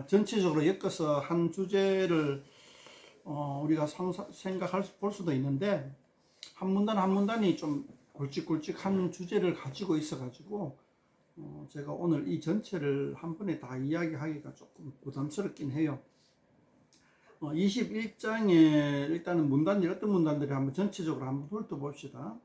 전체적으로 엮어서 한 주제를 우리가 생각할 볼 수도 있는데, 한 문단 한 문단이 좀 굵직굵직한 주제를 가지고 있어 가지고 제가 오늘 이 전체를 한 번에 다 이야기하기가 조금 부담스럽긴 해요. 21장에 일단은 문단들이 어떤 문단들이 한번 전체적으로 한번 훑어봅시다.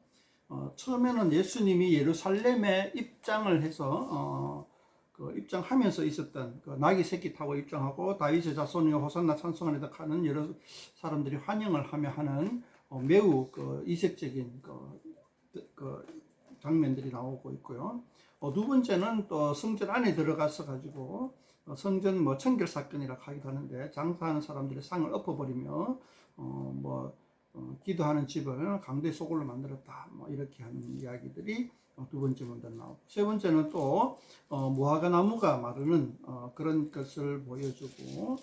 처음에는 예수님이 예루살렘에 입장을 해서 그 입장하면서 있었던 그 나귀 새끼 타고 입장하고 다윗의 자손이여 호산나 찬송하리다 하는 여러 사람들이 환영을 하며 하는 매우 그 이색적인 그 장면들이 나오고 있고요. 두 번째는 또 성전 안에 들어가서 가지고 성전 청결 사건이라고 하기도 하는데, 장사하는 사람들의 상을 엎어버리며 기도하는 집을 강도의 소굴로 만들었다, 이렇게 하는 이야기들이 두 번째 문단 나오고, 세 번째는 또 무화과 나무가 마르는 그런 것을 보여주고,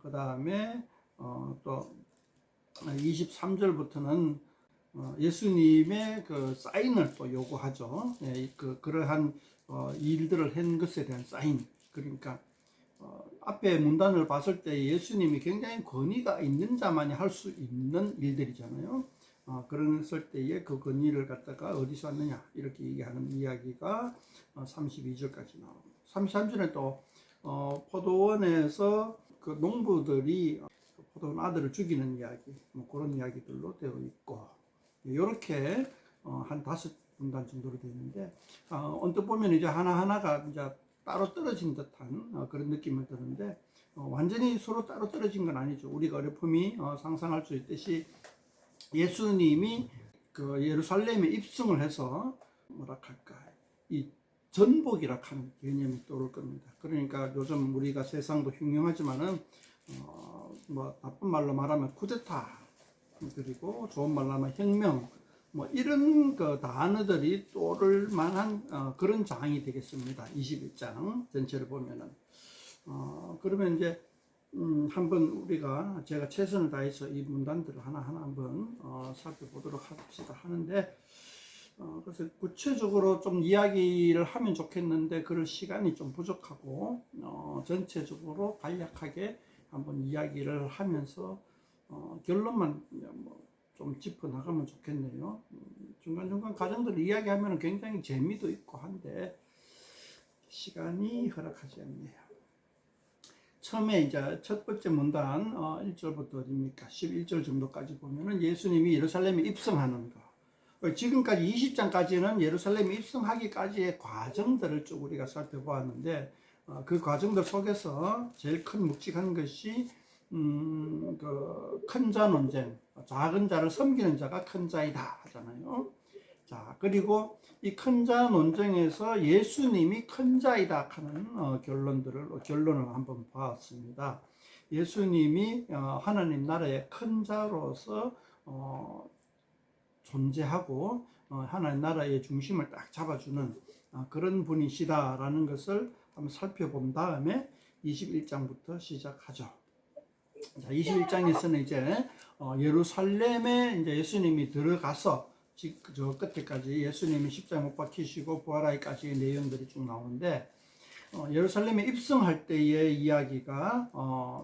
그 다음에 또 23절부터는 예수님의 그 사인을 또 요구하죠. 그러한 일들을 한 것에 대한 사인. 그러니까 앞에 문단을 봤을 때 예수님이 굉장히 권위가 있는 자만이 할 수 있는 일들이잖아요. 그랬을 때에 그 권위를 갖다가 어디서 왔느냐 이렇게 얘기하는 이야기가 32절까지 나옵니다. 33절에 또 포도원에서 그 농부들이 포도원 아들을 죽이는 이야기, 그런 이야기들로 되어 있고, 이렇게 한 5문단 정도로 되어 있는데, 언뜻 보면 이제 하나하나가 이제 따로 떨어진 듯한 그런 느낌을 드는데, 완전히 서로 따로 떨어진 건 아니죠. 우리가 어렴풋이 상상할 수 있듯이 예수님이 그 예루살렘에 입성을 해서 뭐랄까 이 전복이라 하는 개념이 떠오를 겁니다. 그러니까 요즘 우리가 세상도 흉흉하지만은 나쁜 말로 말하면 쿠데타, 그리고 좋은 말로 하면 혁명, 이런 그 단어들이 떠오를 만한 그런 장이 되겠습니다. 21장 전체를 보면은 그러면 이제 한번 우리가 제가 최선을 다해서 이 문단들을 하나하나 한번 살펴보도록 합시다 하는데, 그래서 구체적으로 좀 이야기를 하면 좋겠는데 그럴 시간이 좀 부족하고, 전체적으로 간략하게 한번 이야기를 하면서 결론만 좀 짚어 나가면 좋겠네요. 중간중간 과정들을 이야기하면 굉장히 재미도 있고 한데 시간이 허락하지 않네요. 처음에 이제 첫 번째 문단 1절부터 어딥니까? 11절 정도까지 보면은 예수님이 예루살렘에 입성하는 거. 지금까지 20장까지는 예루살렘에 입성하기까지의 과정들을 쭉 우리가 살펴보았는데, 그 과정들 속에서 제일 큰 묵직한 것이 그 큰 자 논쟁, 작은 자를 섬기는 자가 큰 자이다 하잖아요. 자, 그리고 이 큰 자 논쟁에서 예수님이 큰 자이다 하는 결론을 한번 봤습니다. 예수님이 하나님 나라의 큰 자로서 존재하고 하나님 나라의 중심을 딱 잡아주는 그런 분이시다라는 것을 한번 살펴본 다음에 21장부터 시작하죠. 자, 21장에서는 이제 예루살렘에 이제 예수님이 들어가서 저 끝에까지 예수님이 십자가 못 박히시고 부활하기까지의 내용들이 쭉 나오는데, 예루살렘에 입성할 때의 이야기가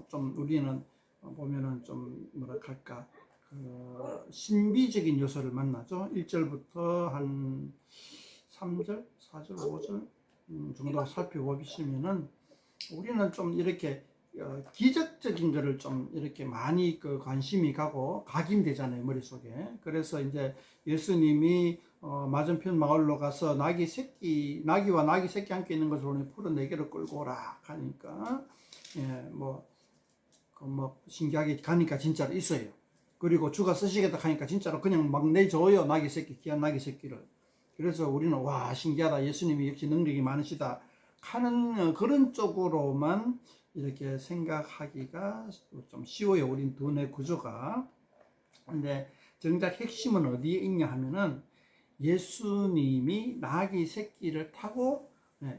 좀 우리는 보면은 좀 뭐랄까 신비적인 요소를 만나죠. 1절부터 한 3절, 4절, 5절 정도 살펴보시면은 우리는 좀 이렇게 기적적인 거를 좀 이렇게 많이 그 관심이 가고 각인되잖아요, 머릿속에. 그래서 이제 예수님이 맞은편 마을로 가서 나귀와 나귀 새끼 함께 있는 것을 보니 푸른 네 개를 끌고 오라 하니까, 신기하게 가니까 진짜로 있어요. 그리고 주가 쓰시겠다 하니까 진짜로 그냥 막 내줘요, 나귀 새끼, 귀한 나귀 새끼를. 그래서 우리는 와, 신기하다, 예수님이 역시 능력이 많으시다 하는 그런 쪽으로만 이렇게 생각하기가 좀 쉬워요, 우린 두뇌 구조가. 근데 정작 핵심은 어디에 있냐 하면은 예수님이 나귀 새끼를 타고,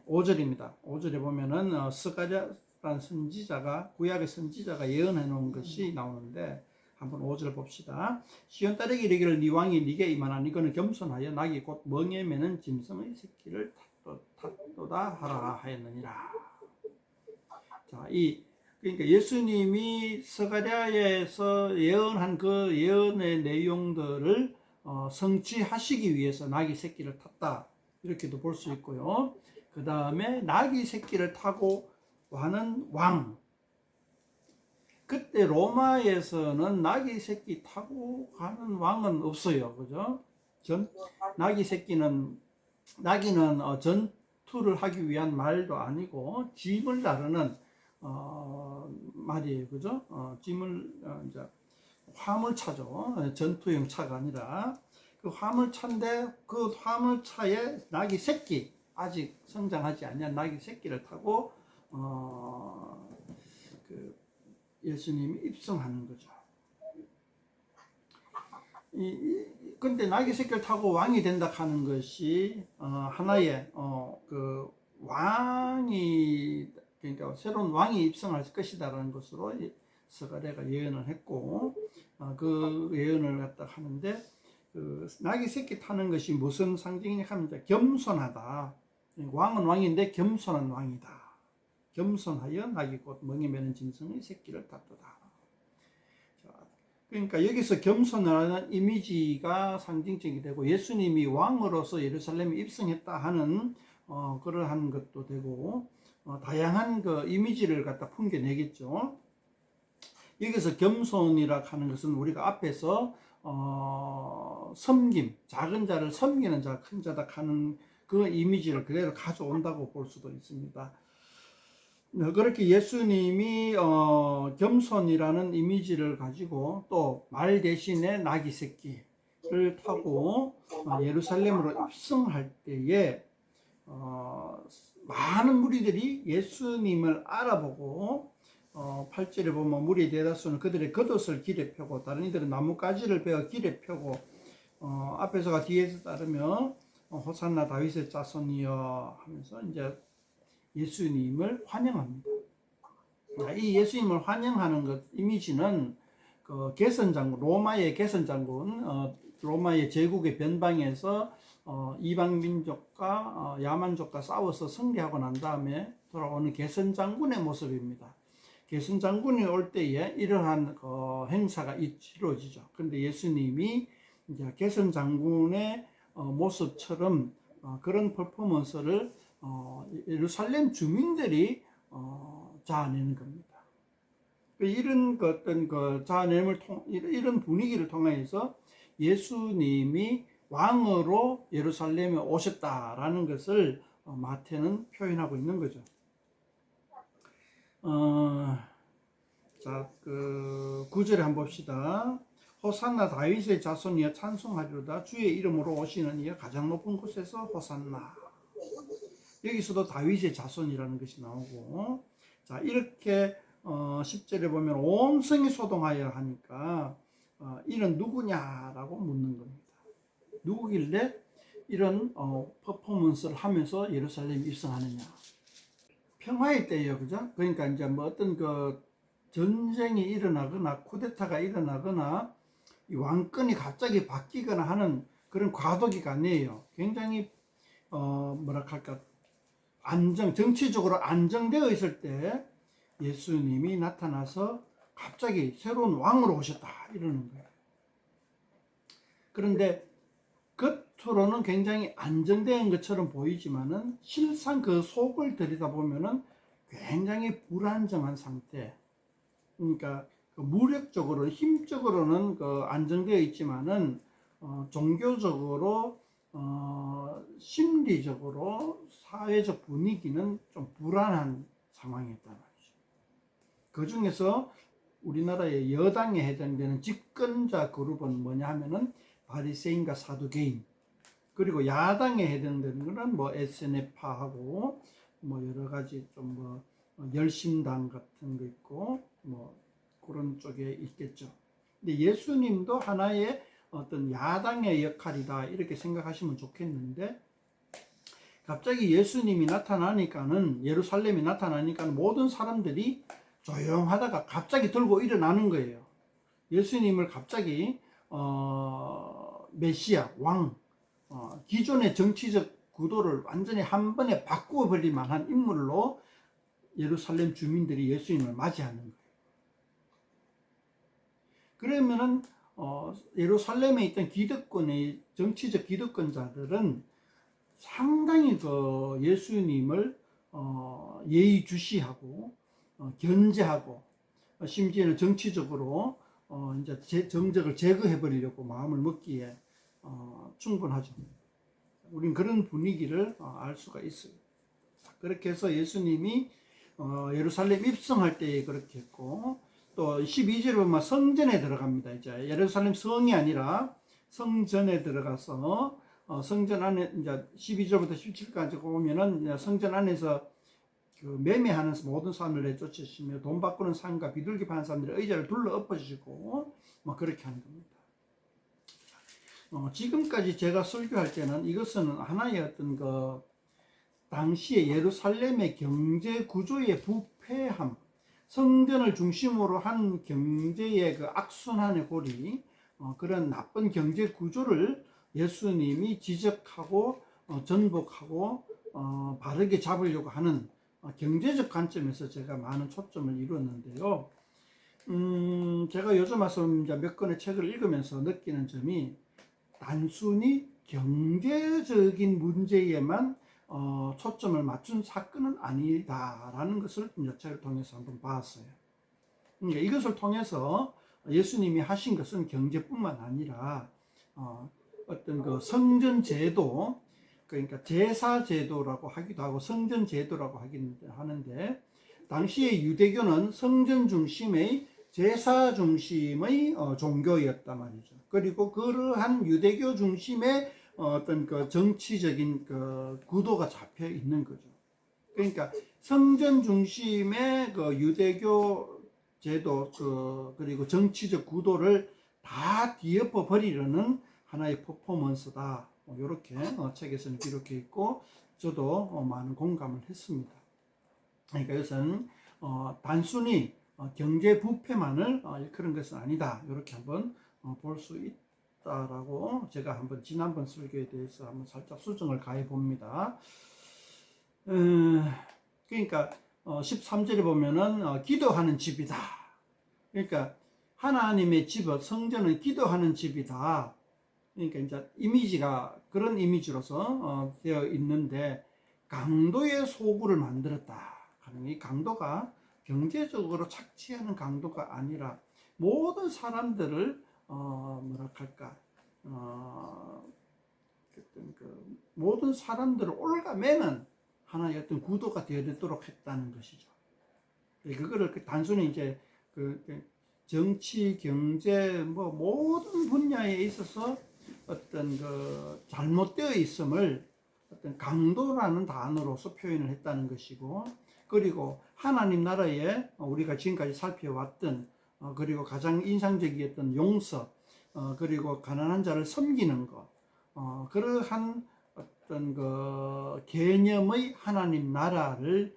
5절입니다. 5절에 보면은 스가랴라는 선지자가, 구약의 선지자가 예언해 놓은 것이 나오는데, 한번 5절 봅시다. 시온 딸에게 이르기를 네 왕이 네게 임하나니 그는 겸손하여 나귀 곧 멍에 매는 짐승의 새끼를 탔도다 하라 하였느니라. 자, 그러니까 예수님이 스가랴에서 예언한 그 예언의 내용들을 성취하시기 위해서 나귀 새끼를 탔다. 이렇게도 볼 수 있고요. 그 다음에 나귀 새끼를 타고 와는 왕. 그때 로마에서는 나귀 새끼 타고 가는 왕은 없어요. 그죠? 나귀는 전투를 하기 위한 말도 아니고 짐을 다루는 말이에요. 그죠? 이제 화물차죠. 전투용 차가 아니라 그 화물차인데 그 화물차에 나귀 새끼, 아직 성장하지 않은 나귀 새끼를 타고 그 예수님이 입성하는 거죠. 근데 나귀 새끼를 타고 왕이 된다 하는 것이 하나의 그 왕이, 그러니까 새로운 왕이 입성할 것이다라는 것으로 스가랴가 예언을 했고, 그 예언을 갖다 하는데, 그 나귀 새끼 타는 것이 무슨 상징이냐 하면 겸손하다. 왕은 왕인데 겸손한 왕이다. 겸손하여 나귀 곧 멍에 매는 짐승의 새끼를 탔도다. 그러니까 여기서 겸손하는 이미지가 상징적이 되고, 예수님이 왕으로서 예루살렘에 입성했다 하는 그러한 것도 되고, 다양한 그 이미지를 갖다 풍겨내겠죠. 여기서 겸손이라 하는 것은 우리가 앞에서 섬김, 작은 자를 섬기는 자, 큰 자다 하는 그 이미지를 그대로 가져온다고 볼 수도 있습니다. 그렇게 예수님이 겸손이라는 이미지를 가지고 또 말 대신에 나귀 새끼를 타고 예루살렘으로 입성할 때에 많은 무리들이 예수님을 알아보고 8절에 보면 무리의 대다수는 그들의 겉옷을 길에 펴고 다른 이들은 나뭇가지를 베어 길에 펴고 앞에서가 뒤에서 따르며 호산나 다윗의 자손이여 하면서 이제 예수님을 환영합니다. 이 예수님을 환영하는 것 이미지는 그 개선장군, 로마의 개선장군, 로마의 제국의 변방에서 이방 민족과 야만족과 싸워서 승리하고 난 다음에 돌아오는 개선장군의 모습입니다. 개선장군이 올 때에 이러한 행사가 이루어지죠. 그런데 예수님이 이제 개선장군의 모습처럼 그런 퍼포먼스를 예루살렘 주민들이 자아내는 겁니다. 이런 어떤 그 자아냄을 이런 분위기를 통해서 예수님이 왕으로 예루살렘에 오셨다라는 것을 마태는 표현하고 있는 거죠. 자, 그 9절에 한번 봅시다. 호산나 다윗의 자손이여 찬송하리로다. 주의 이름으로 오시는 이여 가장 높은 곳에서 호산나. 여기서도 다윗의 자손이라는 것이 나오고, 자, 이렇게 10절에 보면 온 성이 소동하여 하니까 이는 누구냐라고 묻는 겁니다. 누구길래 이런 퍼포먼스를 하면서 예루살렘 입성하느냐. 평화의 때예요, 그죠? 그러니까 이제 뭐 어떤 그 전쟁이 일어나거나 쿠데타가 일어나거나 이 왕권이 갑자기 바뀌거나 하는 그런 과도기가 아니에요. 굉장히 뭐랄까 정치적으로 안정되어 있을 때 예수님이 나타나서 갑자기 새로운 왕으로 오셨다 이러는 거예요. 그런데 겉으로는 굉장히 안정된 것처럼 보이지만은 실상 그 속을 들여다보면은 굉장히 불안정한 상태. 그러니까 무력적으로, 힘적으로는 안정되어 있지만은 종교적으로, 심리적으로, 사회적 분위기는 좀 불안한 상황이었단 말이죠. 그 중에서 우리나라의 여당에 해당되는 집권자 그룹은 뭐냐 하면은 바리새인과 사두개인, 그리고 야당에 해당되는 거는 뭐 SNF파하고 뭐 여러 가지 좀 뭐 열심당 같은 거 있고 뭐 그런 쪽에 있겠죠. 근데 예수님도 하나의 어떤 야당의 역할이다 이렇게 생각하시면 좋겠는데, 갑자기 예수님이 나타나니까는, 예루살렘이 나타나니까는 모든 사람들이 조용하다가 갑자기 들고 일어나는 거예요. 예수님을 갑자기 메시아, 왕, 기존의 정치적 구도를 완전히 한 번에 바꾸어 버릴 만한 인물로 예루살렘 주민들이 예수님을 맞이하는 거예요. 그러면은 예루살렘에 있던 기득권의 정치적 기득권자들은 상당히 그 예수님을 예의주시하고 견제하고 심지어는 정치적으로 이제 정적을 제거해 버리려고 마음을 먹기에 충분하죠. 우린 그런 분위기를 알 수가 있어요. 그렇게 해서 예수님이 예루살렘 입성할 때 그렇게 했고, 또 12절에 보면 성전에 들어갑니다. 이제 예루살렘 성이 아니라 성전에 들어가서 성전 안에 이제 12절부터 17절까지 보면은 성전 안에서 그 매매하는 모든 사람을 내쫓으시며 돈 바꾸는 사람과 비둘기 파는 사람들의 의자를 둘러 엎어주시고 뭐 그렇게 하는 겁니다. 지금까지 제가 설교할 때는 이것은 하나의 어떤 그 당시의 예루살렘의 경제 구조의 부패함, 성전을 중심으로 한 경제의 그 악순환의 고리, 그런 나쁜 경제 구조를 예수님이 지적하고 전복하고 바르게 잡으려고 하는 경제적 관점에서 제가 많은 초점을 이루었는데요. 제가 요즘 와서 몇 권의 책을 읽으면서 느끼는 점이 단순히 경제적인 문제에만 초점을 맞춘 사건은 아니다라는 것을 이 책을 통해서 한번 봤어요. 그러니까 이것을 통해서 예수님이 하신 것은 경제뿐만 아니라 어떤 그 성전 제도, 그러니까 제사 제도라고 하기도 하고 성전 제도라고 하는데, 당시의 유대교는 성전 중심의 제사 중심의 종교였단 말이죠. 그리고 그러한 유대교 중심의 어떤 그 정치적인 그 구도가 잡혀 있는 거죠. 그러니까 성전 중심의 그 유대교 제도 그리고 정치적 구도를 다 뒤엎어 버리려는 하나의 퍼포먼스다. 이렇게 책에서는 기록해 있고 저도 많은 공감을 했습니다. 그러니까 이것은 단순히 경제 부패만을 일컫는 것은 아니다. 이렇게 한번 볼 수 있다라고 제가 한번 지난번 설교에 대해서 한번 살짝 수정을 가해 봅니다. 그러니까 13절에 보면은 기도하는 집이다. 그러니까 하나님의 집은 성전은 기도하는 집이다. 그러니까 이제 이미지가 그런 이미지로서 되어 있는데, 강도의 소굴을 만들었다 하는 이 강도가 경제적으로 착취하는 강도가 아니라 모든 사람들을 뭐랄까 모든 사람들을 올가매는 하나의 어떤 구도가 되도록 했다는 것이죠. 그거를 단순히 이제 정치, 경제 뭐 모든 분야에 있어서 어떤 그 잘못되어 있음을 어떤 강도라는 단어로서 표현을 했다는 것이고, 그리고 하나님 나라에 우리가 지금까지 살펴왔던 그리고 가장 인상적이었던 용서, 그리고 가난한 자를 섬기는 것, 그러한 어떤 그 개념의 하나님 나라를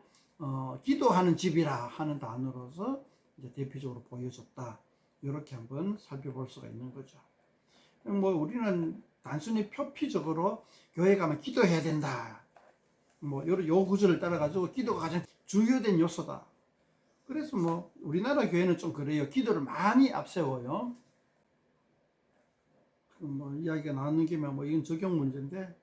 기도하는 집이라 하는 단어로서 이제 대표적으로 보여줬다. 이렇게 한번 살펴볼 수가 있는 거죠. 뭐 우리는 단순히 표피적으로 교회 가면 기도해야 된다, 뭐 요 구절을 따라 가지고 기도가 가장 주요된 요소다. 그래서 뭐 우리나라 교회는 좀 그래요. 기도를 많이 앞세워요. 뭐 이야기가 나오는 김에 뭐 이건 적용 문제인데,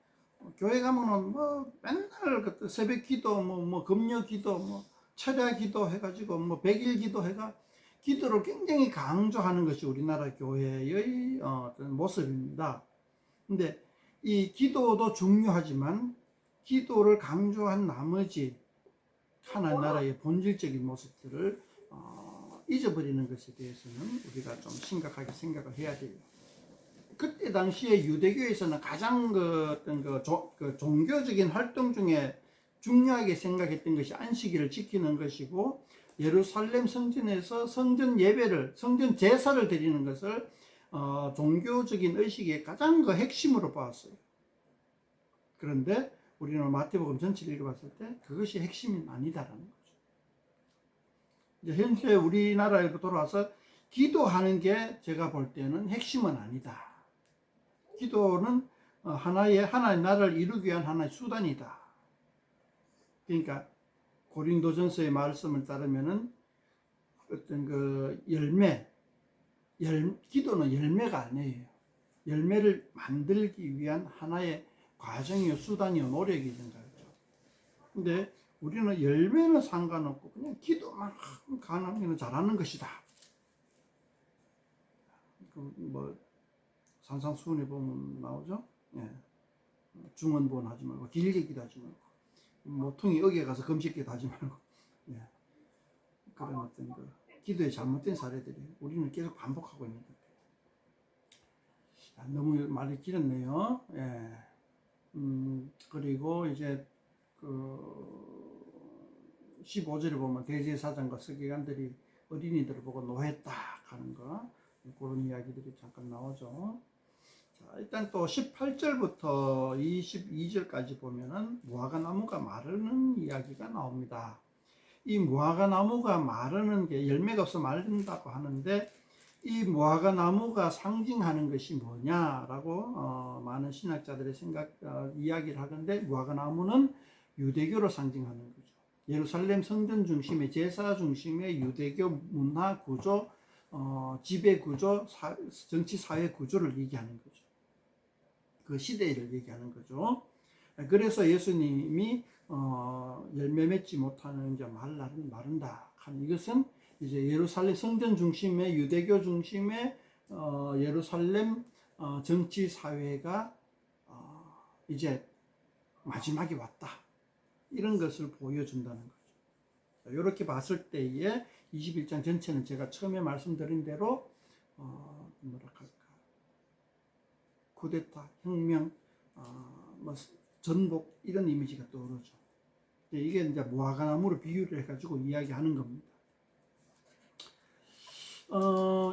교회 가면은 뭐 맨날 그때 새벽 기도, 뭐 금요 기도, 뭐 철야 기도 해가지고 뭐 100일 기도 해가 기도를 굉장히 강조하는 것이 우리나라 교회의 어떤 모습입니다. 근데 이 기도도 중요하지만 기도를 강조한 나머지 하나님 나라의 본질적인 모습들을 잊어버리는 것에 대해서는 우리가 좀 심각하게 생각을 해야 돼요. 그때 당시에 유대교에서는 가장 그 종교적인 활동 중에 중요하게 생각했던 것이 안식일을 지키는 것이고, 예루살렘 성전에서 성전 예배를, 성전 제사를 드리는 것을 종교적인 의식의 가장 그 핵심으로 보았어요. 그런데 우리는 마태복음 전체를 읽어봤을 때 그것이 핵심이 아니다라는 거죠. 이제 현재 우리나라에도 돌아와서 기도하는 게 제가 볼 때는 핵심은 아니다. 기도는 하나님 나라를 이루기 위한 하나의 수단이다. 그러니까 고린도전서의 말씀을 따르면은 어떤 그 기도는 열매가 아니에요. 열매를 만들기 위한 하나의 과정이요, 수단이요, 노력이 된 거죠. 근데 우리는 열매는 상관없고 그냥 기도만 가능하면 잘하는 것이다. 뭐 산상수훈에 보면 나오죠. 예. 중언부언 하지 말고 길게 기도하지 말고 모퉁이 어귀에 가서 금식기도 하지 말고 예. 그런 어떤 그 기도의 잘못된 사례들이 우리는 계속 반복하고 있는 거예요. 너무 말이 길었네요. 예. 그리고 이제 그 15절에 보면 대제사장과 서기관들이 어린이들을 보고 노했다 하는 거, 그런 이야기들이 잠깐 나오죠. 자, 일단 또 18절부터 22절까지 보면은 무화과 나무가 마르는 이야기가 나옵니다. 이 무화과 나무가 마르는 게 열매가 없어 마른다고 하는데, 이 무화과 나무가 상징하는 것이 뭐냐라고 많은 신학자들의 이야기를 하던데, 무화과 나무는 유대교를 상징하는 거죠. 예루살렘 성전 중심의 제사 중심의 유대교 문화 구조, 지배 구조, 정치 사회 구조를 얘기하는 거죠. 그 시대를 얘기하는 거죠. 그래서 예수님이 열매 맺지 못하는 이제 마른다 하는 이것은 이제 예루살렘 성전 중심의 유대교 중심의 예루살렘 정치 사회가 이제 마지막에 왔다, 이런 것을 보여준다는 거죠. 이렇게 봤을 때에 21장 전체는 제가 처음에 말씀드린 대로 쿠데타, 혁명, 뭐 전복, 이런 이미지가 떠오르죠. 이게 이제 무화과 나무로 비유를 해가지고 이야기하는 겁니다.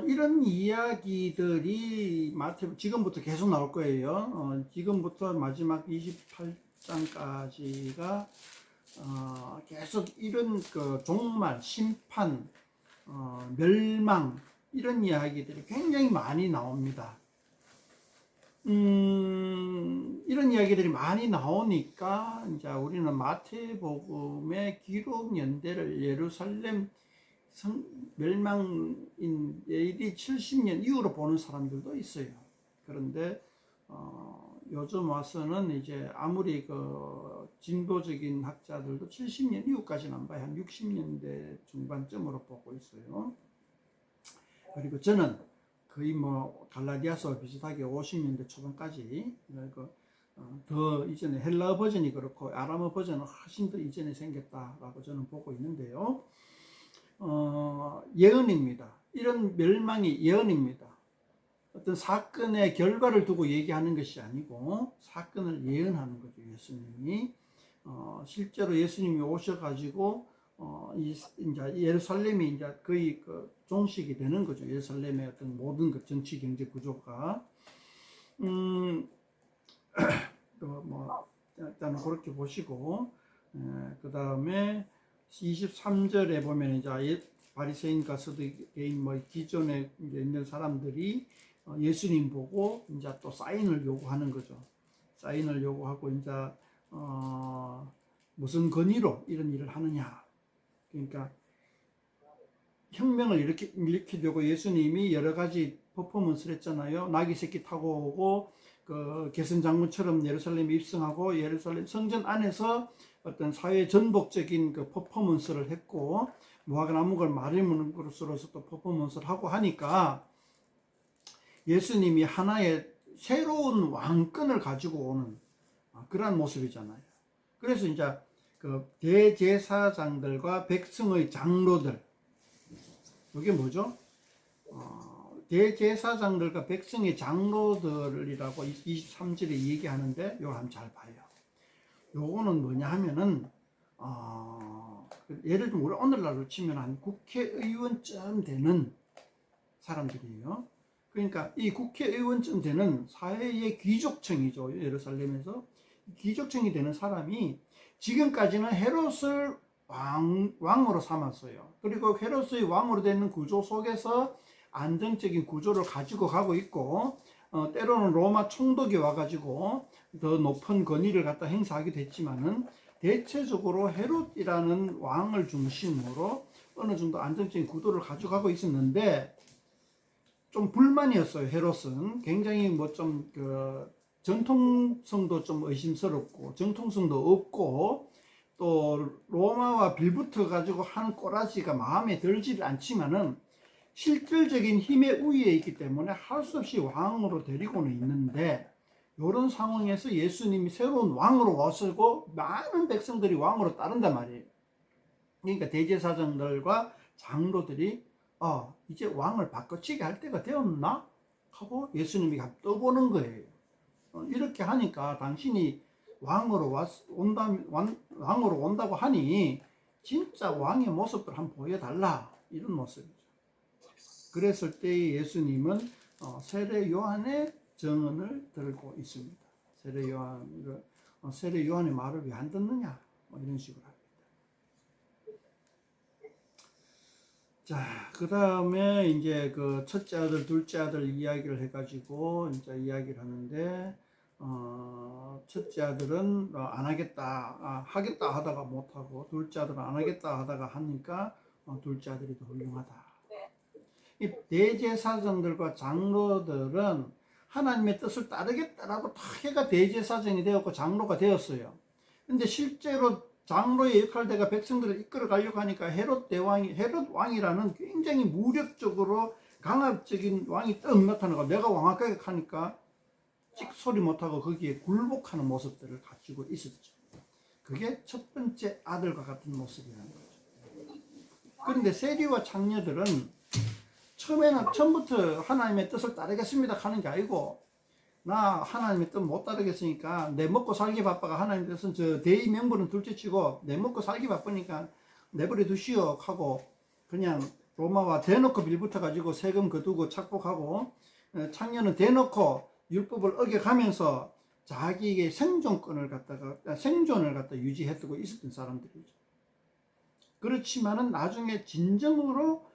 이런 이야기들이 지금부터 계속 나올 거예요. 지금부터 마지막 28장까지가 계속 이런 그 종말, 심판, 멸망, 이런 이야기들이 굉장히 많이 나옵니다. 이런 이야기들이 많이 나오니까 이제 우리는 마태복음의 기록 연대를 예루살렘 멸망인 AD 70년 이후로 보는 사람들도 있어요. 그런데 요즘 와서는 이제 아무리 그 진보적인 학자들도 70년 이후까지는 안 봐요. 한 60년대 중반쯤으로 보고 있어요. 그리고 저는 거의 뭐 갈라디아서와 비슷하게 50년대 초반까지, 더 이전에 헬라어 버전이 그렇고 아람어 버전은 훨씬 더 이전에 생겼다라고 저는 보고 있는데요. 예언입니다. 이런 멸망이 예언입니다. 어떤 사건의 결과를 두고 얘기하는 것이 아니고 사건을 예언하는 거죠. 예수님이 실제로 예수님이 오셔가지고 이제 예루살렘이 이제 거의 그 종식이 되는 거죠. 예루살렘의 어떤 모든 그 정치 경제 구조가 뭐 일단은 그렇게 보시고, 그 다음에 23절에 보면 이제 바리새인과 서두개인 뭐 기존에 이제 있는 사람들이 예수님 보고 이제 또 사인을 요구하는 거죠. 사인을 요구하고 이제 무슨 권위로 이런 일을 하느냐. 그러니까 혁명을 일으키려고 예수님이 여러 가지 퍼포먼스를 했잖아요. 나귀 새끼 타고 오고 그 개선 장군처럼 예루살렘에 입성하고 예루살렘 성전 안에서 어떤 사회 전복적인 그 퍼포먼스를 했고, 무화과 나무를 마르는 것으로서 또 퍼포먼스를 하고 하니까 예수님이 하나의 새로운 왕권을 가지고 오는 그런 모습이잖아요. 그래서 이제 그 대제사장들과 백성의 장로들, 이게 뭐죠? 대제사장들과 백성의 장로들이라고 23절에 얘기하는데, 요거 한번 잘 봐요. 요거는 뭐냐 하면은 예를 들면 우리 오늘날로 치면 한 국회의원쯤 되는 사람들이에요. 그러니까 이 국회의원쯤 되는 사회의 귀족층이죠. 예루살렘에서 귀족층이 되는 사람이 지금까지는 헤롯을 왕으로 삼았어요. 그리고 헤롯의 왕으로 되는 구조 속에서 안정적인 구조를 가지고 가고 있고, 때로는 로마 총독이 와가지고 더 높은 권위를 갖다 행사하게 됐지만은 대체적으로 헤롯이라는 왕을 중심으로 어느 정도 안정적인 구도를 가져가고 있었는데, 좀 불만이었어요. 헤롯은 굉장히 뭐 좀 그 정통성도 좀 의심스럽고 정통성도 없고, 또 로마와 빌붙어 가지고 하는 꼬라지가 마음에 들지를 않지만은 실질적인 힘의 우위에 있기 때문에 할 수 없이 왕으로 데리고는 있는데, 이런 상황에서 예수님이 새로운 왕으로 와서고 많은 백성들이 왕으로 따른단 말이에요. 그러니까 대제사장들과 장로들이 이제 왕을 바꿔치기 할 때가 되었나? 하고 예수님이 떠보는 거예요. 이렇게 하니까 당신이 왕으로 왕으로 온다고 하니 진짜 왕의 모습을 한번 보여달라, 이런 모습이죠. 그랬을 때 예수님은 세례 요한의 정언을 들고 있습니다. 세례 요한의 말을 왜 안 듣느냐, 뭐 이런 식으로 합니다. 자, 그 다음에 이제 그 첫째 아들, 둘째 아들 이야기를 해가지고 이제 이야기를 하는데, 첫째 아들은 안 하겠다, 하겠다 하다가 못하고, 둘째 아들은 안 하겠다 하다가 하니까 둘째 아들이 더 훌륭하다. 이 대제사장들과 장로들은 하나님의 뜻을 따르겠다라고 다 해가 대제사장이 되었고 장로가 되었어요. 근데 실제로 장로의 역할대가 백성들을 이끌어 가려고 하니까 헤롯 왕이라는 굉장히 무력적으로 강압적인 왕이 떡 나타나고, 내가 왕할까 하니까 찍소리 못하고 거기에 굴복하는 모습들을 가지고 있었죠. 그게 첫 번째 아들과 같은 모습이라는 거죠. 그런데 세리와 창녀들은 처음부터 하나님의 뜻을 따르겠습니다 하는 게 아니고, 나 하나님의 뜻 못 따르겠으니까 내 먹고 살기 바빠가 하나님 뜻은 저 대의 명분은 둘째치고 내 먹고 살기 바쁘니까 내버려 두시오 하고, 그냥 로마와 대놓고 빌붙어 가지고 세금 거두고 착복하고, 창녀는 대놓고 율법을 어겨가면서 자기의 생존을 갖다 유지해두고 있었던 사람들이죠. 그렇지만은 나중에 진정으로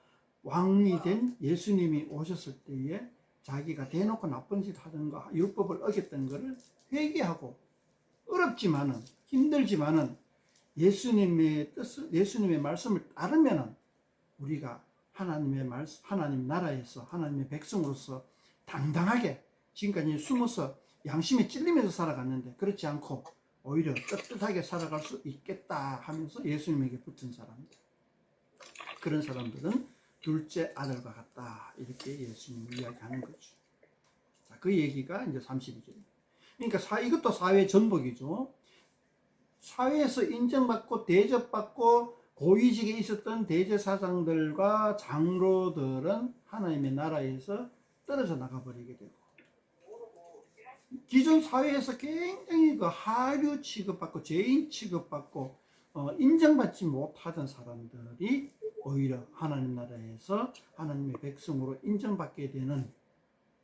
왕이 된 예수님이 오셨을 때에 자기가 대놓고 나쁜 짓 하던 거, 율법을 어겼던 거를 회개하고, 어렵지만은 힘들지만은 예수님의 뜻을, 예수님의 말씀을 따르면은 우리가 하나님 나라에서 하나님의 백성으로서 당당하게, 지금까지 숨어서 양심에 찔리면서 살아갔는데 그렇지 않고 오히려 떳떳하게 살아갈 수 있겠다 하면서 예수님에게 붙은 사람들, 그런 사람들은 둘째 아들과 같다, 이렇게 예수님이 이야기하는 거죠. 자, 그 얘기가 이제 32절입니다. 그러니까 이것도 사회 전복이죠. 사회에서 인정받고 대접받고 고위직에 있었던 대제사장들과 장로들은 하나님의 나라에서 떨어져 나가버리게 되고, 기존 사회에서 굉장히 그 하류 취급받고 죄인 취급받고 인정받지 못하던 사람들이 오히려 하나님 나라에서 하나님의 백성으로 인정받게 되는,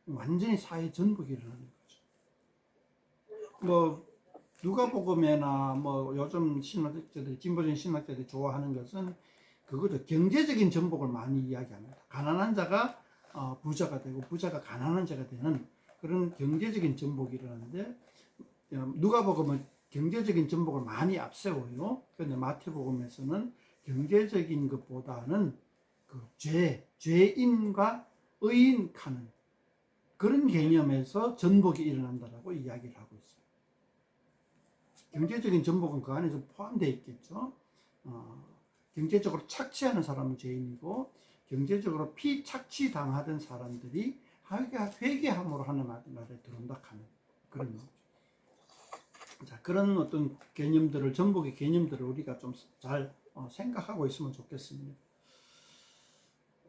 완전히 사회 전복이 일어나는 거죠. 뭐 누가복음이나 뭐 요즘 신학자들이, 진보적인 신학자들이 좋아하는 것은 그거죠. 경제적인 전복을 많이 이야기합니다. 가난한 자가 부자가 되고 부자가 가난한 자가 되는 그런 경제적인 전복이 일어나는데, 누가복음은 경제적인 전복을 많이 앞세워요. 그런데 마태복음에서는 경제적인 것보다는 그 죄인과 의인 가는 그런 개념에서 전복이 일어난다라고 이야기를 하고 있어요. 경제적인 전복은 그 안에서 포함되어 있겠죠. 경제적으로 착취하는 사람은 죄인이고, 경제적으로 피착취당하던 사람들이 회개함으로 하는 나라에 들어온다 하는 그런 거죠. 자, 그런 어떤 개념들을, 전복의 개념들을 우리가 좀 잘 생각하고 있으면 좋겠습니다.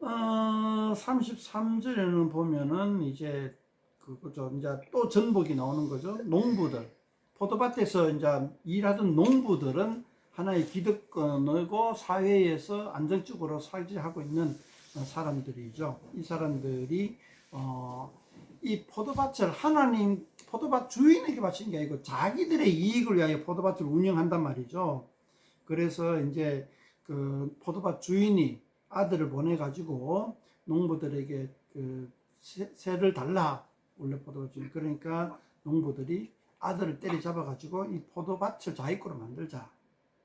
33절에는 보면은 이제 그거죠. 이제 또 전복이 나오는 거죠. 농부들, 포도밭에서 이제 일하던 농부들은 하나의 기득권이고 사회에서 안정적으로 살지하고 있는 사람들이죠. 이 사람들이 이 포도밭을 포도밭 주인에게 바친 게 아니고 자기들의 이익을 위하여 포도밭을 운영한단 말이죠. 그래서 이제 그 포도밭 주인이 아들을 보내가지고 농부들에게 그 세를 달라, 원래 포도밭 주인. 그러니까 농부들이 아들을 때려잡아가지고 이 포도밭을 자기 거로 만들자,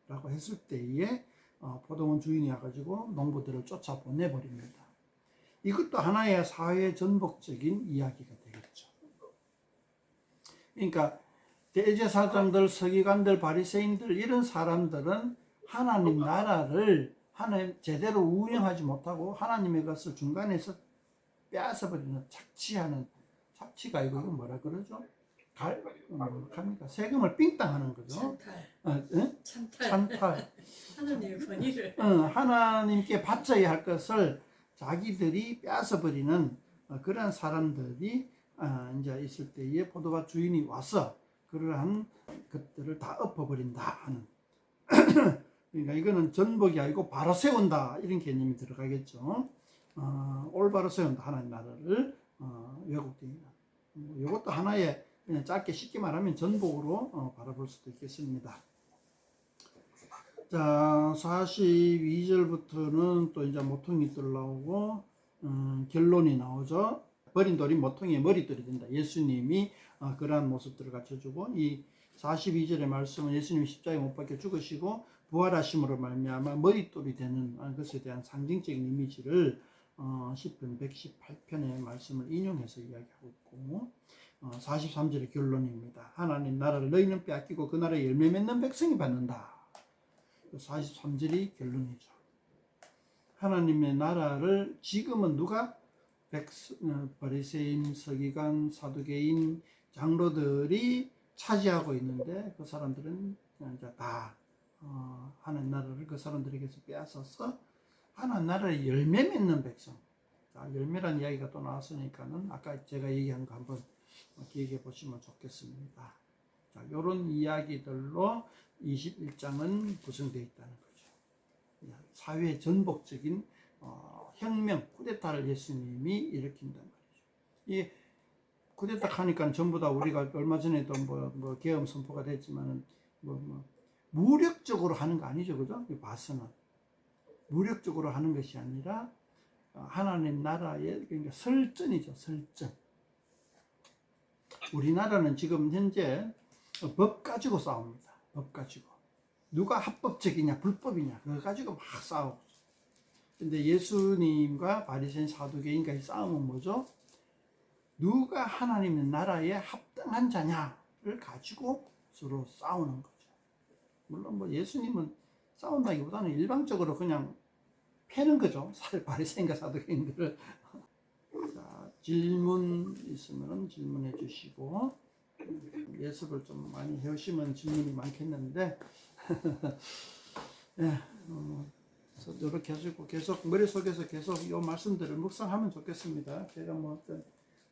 라고 했을 때에 포도원 주인이 와가지고 농부들을 쫓아 보내버립니다. 이것도 하나의 사회 전복적인 이야기가 되겠죠. 그러니까 대제사장들, 서기관들, 바리새인들 이런 사람들은 하나님 나라를 하나님 제대로 운영하지 못하고 하나님의 것을 중간에서 빼앗아버리는 착취가 아니고 이거 뭐라 그러죠? 합니까? 세금을 삥땅하는 거죠. 찬탈. 하나님의 권위를. 하나님께 바쳐야 할 것을 자기들이 빼앗아버리는 그러한 사람들이 이제 있을 때에 포도밭 주인이 와서 그러한 것들을 다 엎어버린다 하는. 그러니까 이거는 전복이 아니고 바로 세운다 이런 개념이 들어가겠죠. 올바로 세운다 하나님 나라를 왜곡되냐. 이것도 하나의 그냥 짧게 쉽게 말하면 전복으로 바라볼 수도 있겠습니다. 자, 42절부터는 또 이제 모퉁이 들 나오고 결론이 나오죠. 버린 돌이 모퉁이의 머리돌이 된다. 예수님이 그러한 모습들을 갖춰주고 이 42절의 말씀은 예수님이 십자가에 못 박혀 죽으시고 부활하심으로 말미암아 머리돌이 되는 것에 대한 상징적인 이미지를 시편 118편의 말씀을 인용해서 이야기하고 있고 43절의 결론입니다. 하나님 나라를 너희는 빼앗기고 그 나라에 열매 맺는 백성이 받는다. 43절이 결론이죠. 하나님의 나라를 지금은 누가 바리새인, 서기관, 사두개인, 장로들이 차지하고 있는데 그 사람들은 이제 다 하나님 나라를 그 사람들에게서 빼앗아서 하나님 나라에 열매 맺는 백성. 자, 열매란 이야기가 또 나왔으니까는 아까 제가 얘기한 거 한번 기억해 보시면 좋겠습니다. 자, 이런 이야기들로 21장은 구성되어 있다는 거죠. 사회 전복적인 혁명, 쿠데타를 예수님이 일으킨단 말이죠. 이 쿠데타 하니까 전부 다 우리가 얼마 전에도 뭐 계엄 선포가 됐지만은 무력적으로 하는 거 아니죠, 그죠? 봐서는 무력적으로 하는 것이 아니라 하나님 나라의 그러니까 설전이죠, 설전. 우리나라는 지금 현재 법 가지고 싸웁니다. 법 가지고. 누가 합법적이냐, 불법이냐, 그거 가지고 막 싸우고. 근데 예수님과 바리새인 사두개인과 이 싸움은 뭐죠? 누가 하나님의 나라에 합당한 자냐를 가지고 서로 싸우는 거죠. 물론 뭐 예수님은 싸운다기보다는 일방적으로 그냥 패는 거죠. 바리새인과 사두개인들을. 자, 질문 있으면 질문해 주시고 예습을 좀 많이 해오시면 질문이 많겠는데 예, 이렇게 해주고 계속 머릿속에서 계속 이 말씀들을 묵상하면 좋겠습니다. 제가 뭐 어떤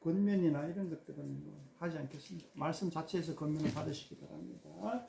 권면이나 이런 것들은 하지 않겠습니다. 말씀 자체에서 권면을 받으시기 바랍니다.